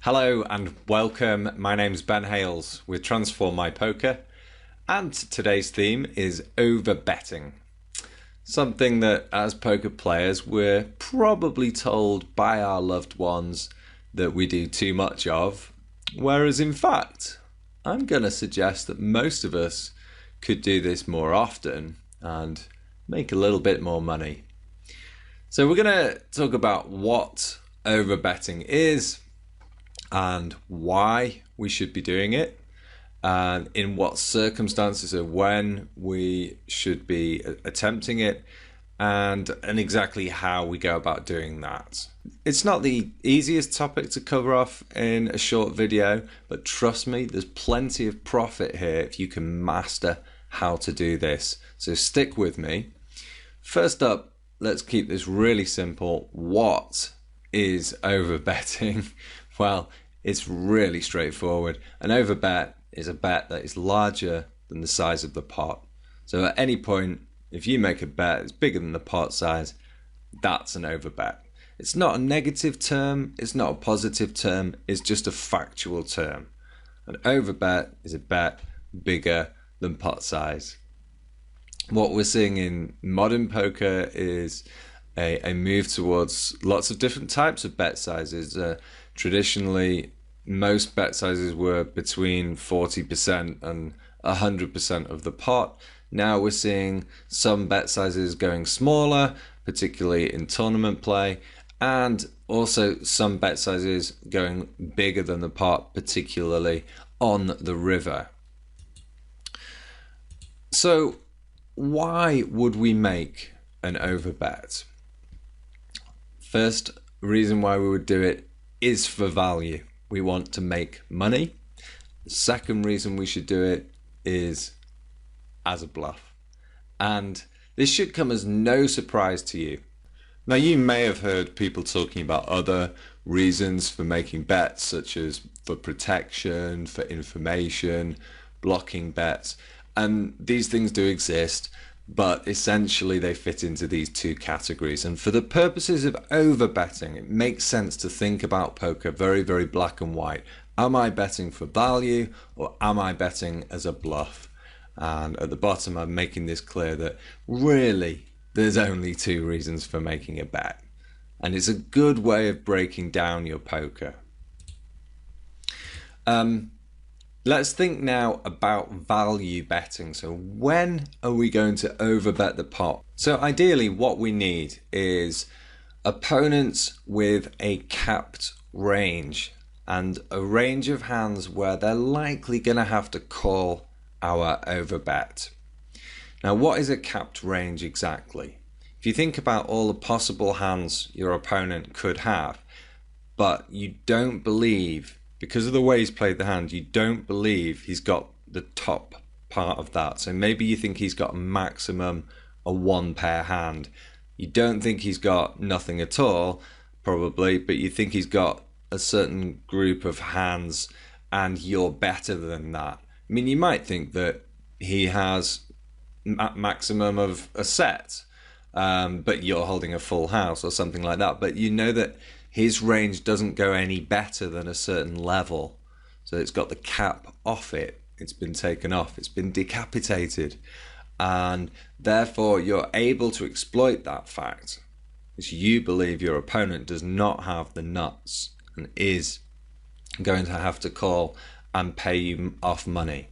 Hello and welcome. My name's Ben Hales with Transform My Poker, and today's theme is overbetting. Something that as poker players we're probably told by our loved ones that we do too much of, whereas in fact I'm going to suggest that most of us could do this more often and make a little bit more money. So we're going to talk about what overbetting is, and why we should be doing it, and in what circumstances or when we should be attempting it, and exactly how we go about doing that. It's not the easiest topic to cover off in a short video, but trust me, there's plenty of profit here if you can master how to do this. So stick with me. First up, let's keep this really simple. What is overbetting? Well, it's really straightforward. An overbet is a bet that is larger than the size of the pot. So at any point, if you make a bet that's bigger than the pot size, that's an overbet. It's not a negative term, it's not a positive term, it's just a factual term. An overbet is a bet bigger than pot size. What we're seeing in modern poker is a move towards lots of different types of bet sizes. Traditionally, most bet sizes were between 40% and 100% of the pot. Now we're seeing some bet sizes going smaller, particularly in tournament play, and also some bet sizes going bigger than the pot, particularly on the river. So why would we make an overbet? First reason why we would do it is for value. We want to make money. The second reason we should do it is as a bluff. And this should come as no surprise to you. Now, you may have heard people talking about other reasons for making bets, such as for protection, for information, blocking bets, and these things do exist, but essentially they fit into these two categories. And for the purposes of overbetting, it makes sense to think about poker very, very black and white. Am I betting for value, or am I betting as a bluff? And at the bottom, I'm making this clear that really there's only two reasons for making a bet. And it's a good way of breaking down your poker. Let's think now about value betting. So when are we going to overbet the pot? So ideally what we need is opponents with a capped range and a range of hands where they're likely going to have to call our overbet. Now, what is a capped range exactly? If you think about all the possible hands your opponent could have, but you don't believe, because of the way he's played the hand, you don't believe he's got the top part of that. So maybe you think he's got a maximum a one pair hand. You don't think he's got nothing at all, probably, but you think he's got a certain group of hands and you're better than that. I mean, you might think that he has a maximum of a set, but you're holding a full house or something like that. But you know that his range doesn't go any better than a certain level. So it's got the cap off it. It's been taken off. It's been decapitated. And therefore, you're able to exploit that fact, because you believe your opponent does not have the nuts and is going to have to call and pay you off money.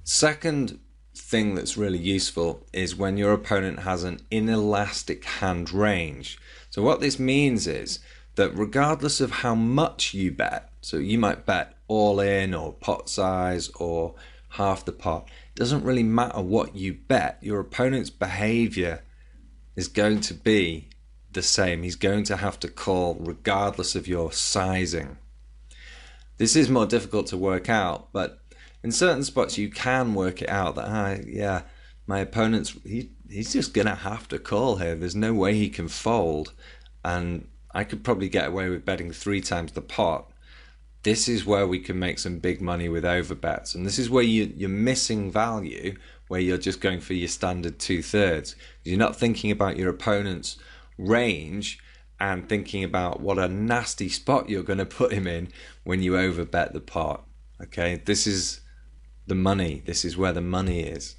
Second thing that's really useful is when your opponent has an inelastic hand range. So what this means is that regardless of how much you bet, so you might bet all in or pot size or half the pot, it doesn't really matter what you bet, your opponent's behavior is going to be the same. He's going to have to call regardless of your sizing. This is more difficult to work out, but in certain spots you can work it out that, my opponent's, he's just going to have to call here. There's no way he can fold, and I could probably get away with betting 3 times the pot. This is where we can make some big money with overbets, and this is where you're missing value, where you're just going for your standard 2/3. You're not thinking about your opponent's range and thinking about what a nasty spot you're going to put him in when you overbet the pot. Okay, this is the money. This is where the money is.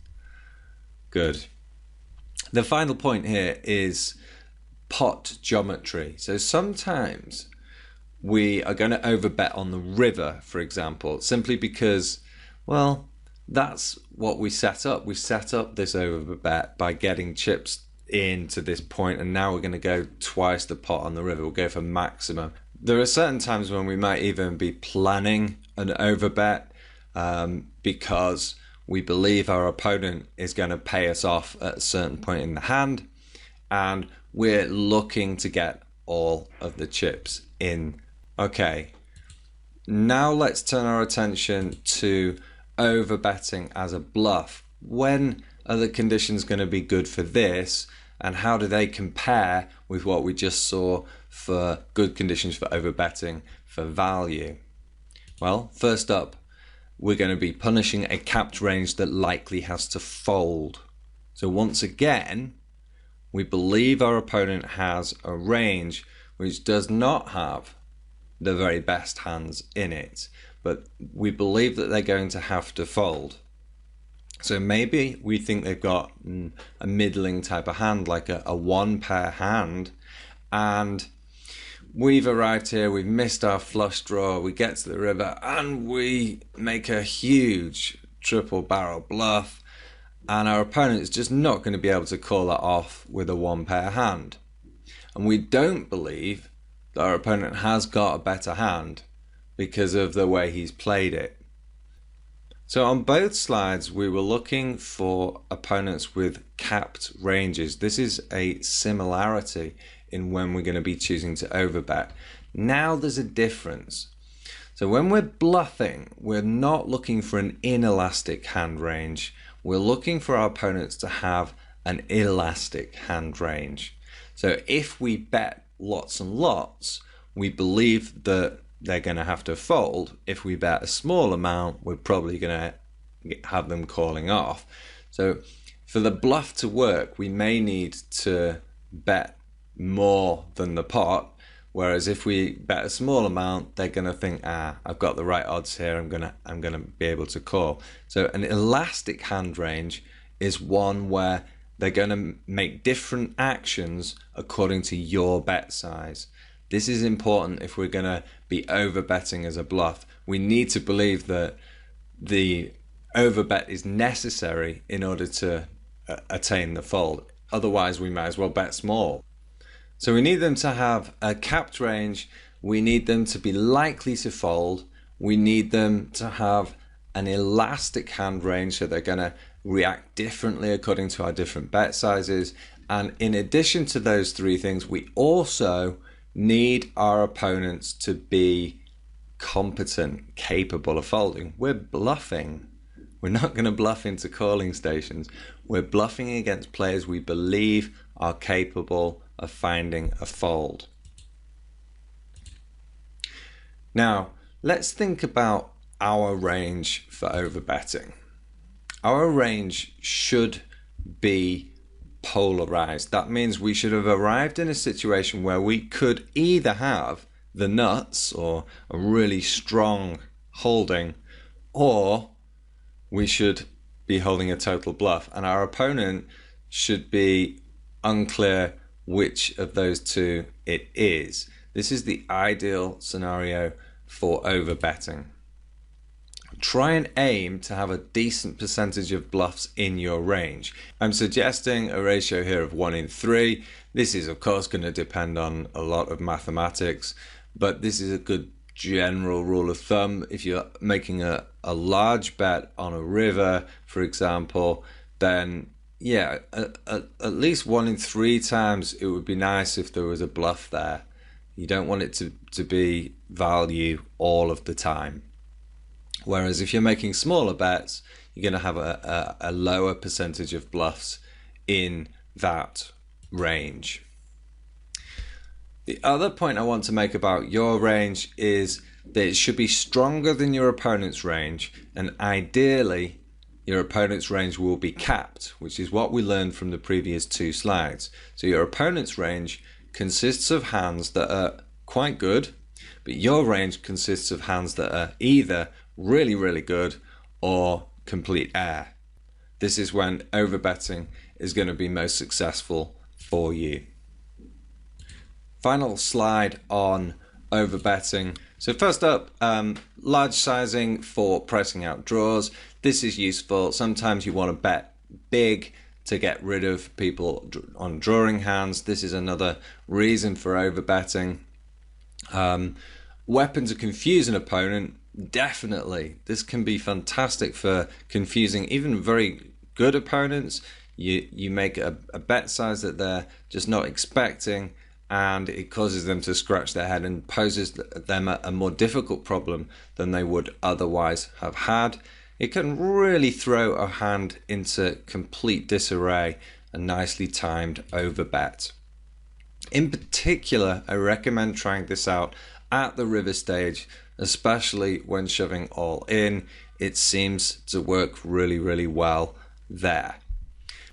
Good. The final point here is pot geometry. So sometimes we are going to overbet on the river, for example, simply because, well, that's what we set up. We set up this overbet by getting chips into this point, and now we're going to go twice the pot on the river. We'll go for maximum. There are certain times when we might even be planning an overbet because we believe our opponent is going to pay us off at a certain point in the hand, and we're looking to get all of the chips in. Okay, now let's turn our attention to overbetting as a bluff. When are the conditions going to be good for this, and how do they compare with what we just saw for good conditions for overbetting for value? Well, first up, we're going to be punishing a capped range that likely has to fold. So once again, we believe our opponent has a range which does not have the very best hands in it, but we believe that they're going to have to fold. So maybe we think they've got a middling type of hand, like a one pair hand, and we've arrived here, we've missed our flush draw, we get to the river and we make a huge triple barrel bluff, and our opponent is just not going to be able to call that off with a one pair hand. And we don't believe that our opponent has got a better hand because of the way he's played it. So on both slides we were looking for opponents with capped ranges. This is a similarity in when we're going to be choosing to overbet. Now there's a difference. So when we're bluffing, we're not looking for an inelastic hand range. We're looking for our opponents to have an elastic hand range. So if we bet lots and lots, we believe that they're going to have to fold. If we bet a small amount, we're probably going to have them calling off. So for the bluff to work, we may need to bet more than the pot, whereas if we bet a small amount, they're going to think, I've got the right odds here, I'm going to be able to call. So an elastic hand range is one where they're going to make different actions according to your bet size. This is important if we're going to be overbetting as a bluff. We need to believe that the overbet is necessary in order to attain the fold. Otherwise, we might as well bet small. So we need them to have a capped range. We need them to be likely to fold. We need them to have an elastic hand range, so they're going to react differently according to our different bet sizes. And in addition to those three things, we also need our opponents to be competent, capable of folding. We're bluffing. We're not going to bluff into calling stations. We're bluffing against players we believe are capable of finding a fold. Now, let's think about our range for overbetting. Our range should be polarized. That means we should have arrived in a situation where we could either have the nuts or a really strong holding, or we should be holding a total bluff, and our opponent should be unclear which of those two it is. This is the ideal scenario for overbetting. Try and aim to have a decent percentage of bluffs in your range. I'm suggesting a ratio here of 1 in 3. This is of course going to depend on a lot of mathematics, but this is a good general rule of thumb. If you're making a large bet on a river, for example, then yeah, at least 1 in 3 times it would be nice if there was a bluff there. You don't want it to be value all of the time. Whereas if you're making smaller bets, you're going to have a lower percentage of bluffs in that range. The other point I want to make about your range is that it should be stronger than your opponent's range, and ideally your opponent's range will be capped, which is what we learned from the previous 2 slides. So your opponent's range consists of hands that are quite good, but your range consists of hands that are either really, really good or complete air. This is when overbetting is going to be most successful for you. Final slide on overbetting. So first up, large sizing for pricing out draws. This is useful. Sometimes you want to bet big to get rid of people on drawing hands. This is another reason for overbetting. Weapon to confuse an opponent. Definitely, this can be fantastic for confusing even very good opponents. You make a bet size that they're just not expecting, and it causes them to scratch their head and poses them a more difficult problem than they would otherwise have had. It can really throw a hand into complete disarray, a nicely timed overbet. In particular, I recommend trying this out at the river stage, especially when shoving all in. It seems to work really, really well there.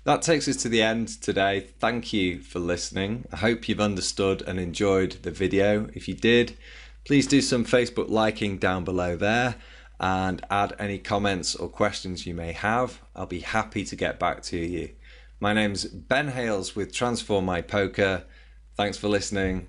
That takes us to the end today. Thank you for listening. I hope you've understood and enjoyed the video. If you did, please do some Facebook liking down below there and add any comments or questions you may have. I'll be happy to get back to you. My name's Ben Hales with Transform My Poker. Thanks for listening.